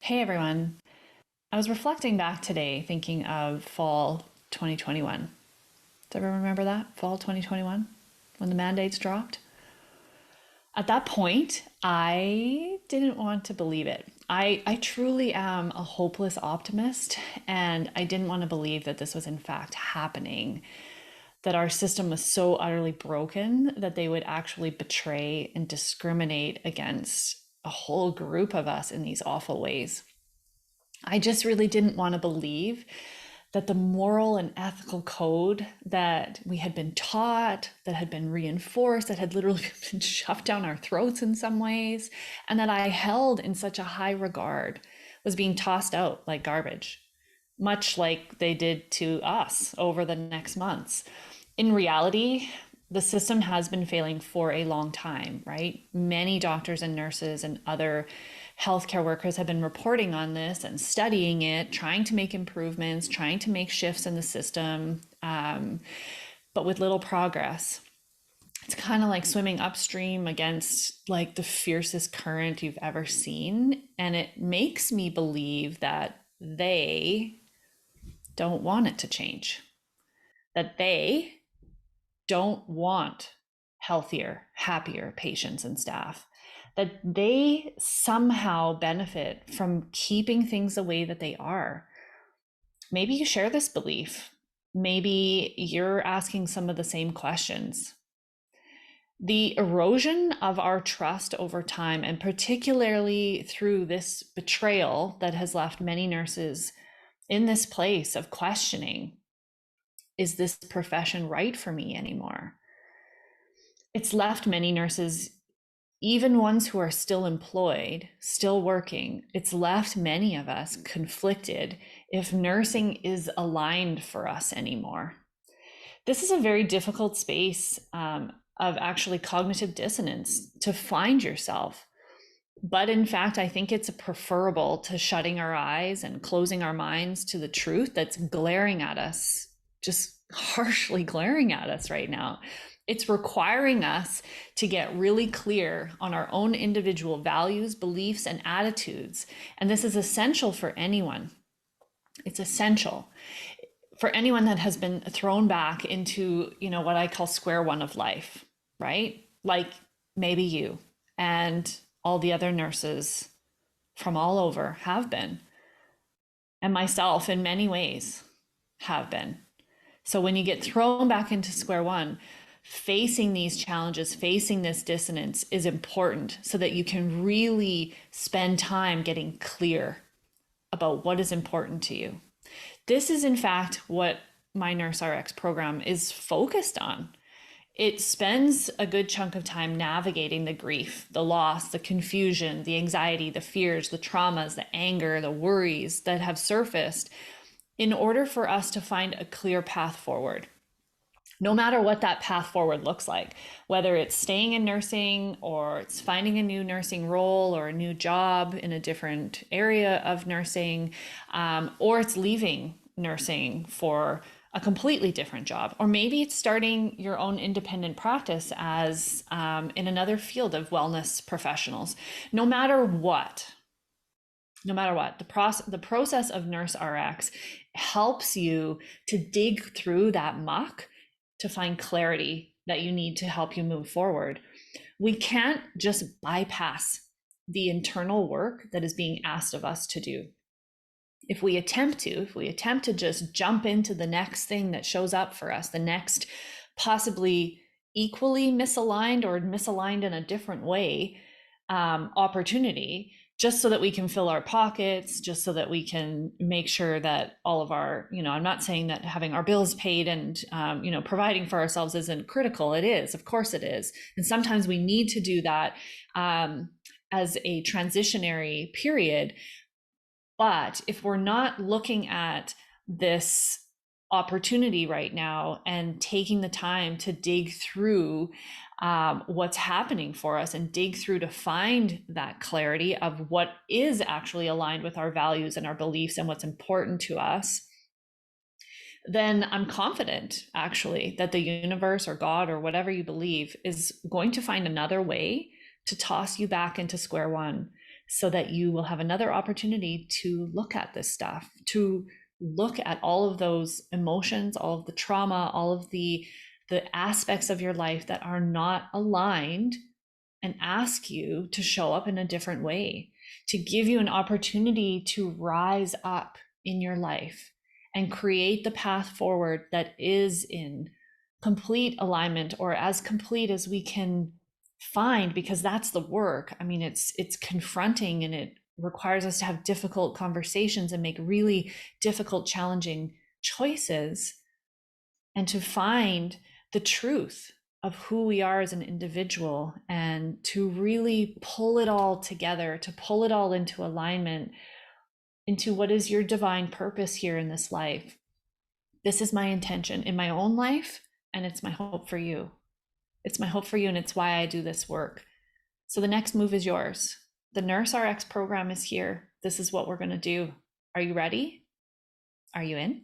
Hey everyone. I was reflecting back today thinking of fall 2021. Does everyone remember that? Fall 2021 when the mandates dropped? At that point, I didn't want to believe it. I truly am a hopeless optimist, and I didn't want to believe that this was in fact happening, that our system was so utterly broken that they would actually betray and discriminate against a whole group of us in these awful ways. I just really didn't want to believe that the moral and ethical code that we had been taught, that had been reinforced, that had literally been shoved down our throats in some ways, and that I held in such a high regard was being tossed out like garbage, much like they did to us over the next months. In reality, the system has been failing for a long time, right? Many doctors and nurses and other healthcare workers have been reporting on this and studying it, trying to make improvements, trying to make shifts in the system, but with little progress. It's kind of like swimming upstream against like the fiercest current you've ever seen. And it makes me believe that they don't want it to change, that they don't want healthier, happier patients and staff, that they somehow benefit from keeping things the way that they are. Maybe you share this belief. Maybe you're asking some of the same questions. The erosion of our trust over time, and particularly through this betrayal that has left many nurses in this place of questioning, is this profession right for me anymore? It's left many nurses, even ones who are still employed, still working, it's left many of us conflicted if nursing is aligned for us anymore. This is a very difficult space of actually cognitive dissonance to find yourself. But in fact, I think it's preferable to shutting our eyes and closing our minds to the truth that's glaring at us, just harshly glaring at us right now. It's requiring us to get really clear on our own individual values, beliefs, and attitudes. And this is essential for anyone. It's essential for anyone that has been thrown back into, what I call square one of life, right? Like maybe you and all the other nurses from all over have been, and myself in many ways have been. So when you get thrown back into square one, facing these challenges, facing this dissonance is important so that you can really spend time getting clear about what is important to you. This is, in fact, what my Nurse RX program is focused on. It spends a good chunk of time navigating the grief, the loss, the confusion, the anxiety, the fears, the traumas, the anger, the worries that have surfaced in order for us to find a clear path forward. No matter what that path forward looks like, whether it's staying in nursing or it's finding a new nursing role or a new job in a different area of nursing, or it's leaving nursing for a completely different job, or maybe it's starting your own independent practice as in another field of wellness professionals. No matter what, the process of Nurse RX helps you to dig through that muck to find clarity that you need to help you move forward. We can't just bypass the internal work that is being asked of us to do. If we attempt to just jump into the next thing that shows up for us, the next possibly equally misaligned or misaligned in a different way opportunity, just so that we can fill our pockets, just so that we can make sure that all of our, I'm not saying that having our bills paid and, providing for ourselves isn't critical. It is, of course it is. And sometimes we need to do that as a transitionary period. But if we're not looking at this opportunity right now and taking the time to dig through what's happening for us and dig through to find that clarity of what is actually aligned with our values and our beliefs and what's important to us, then I'm confident actually that the universe or God or whatever you believe is going to find another way to toss you back into square one so that you will have another opportunity to look at this stuff, to look at all of those emotions, all of the trauma, all of the aspects of your life that are not aligned, and ask you to show up in a different way, to give you an opportunity to rise up in your life and create the path forward that is in complete alignment, or as complete as we can find, because that's the work. I mean, it's confronting, and it requires us to have difficult conversations and make really difficult, challenging choices, and to find the truth of who we are as an individual, and to really pull it all together, to pull it all into alignment, into what is your divine purpose here in this life. This is my intention in my own life, and it's my hope for you. It's my hope for you, and it's why I do this work. So the next move is yours. The Nurse RX program is here. This is what we're going to do. Are you ready? Are you in?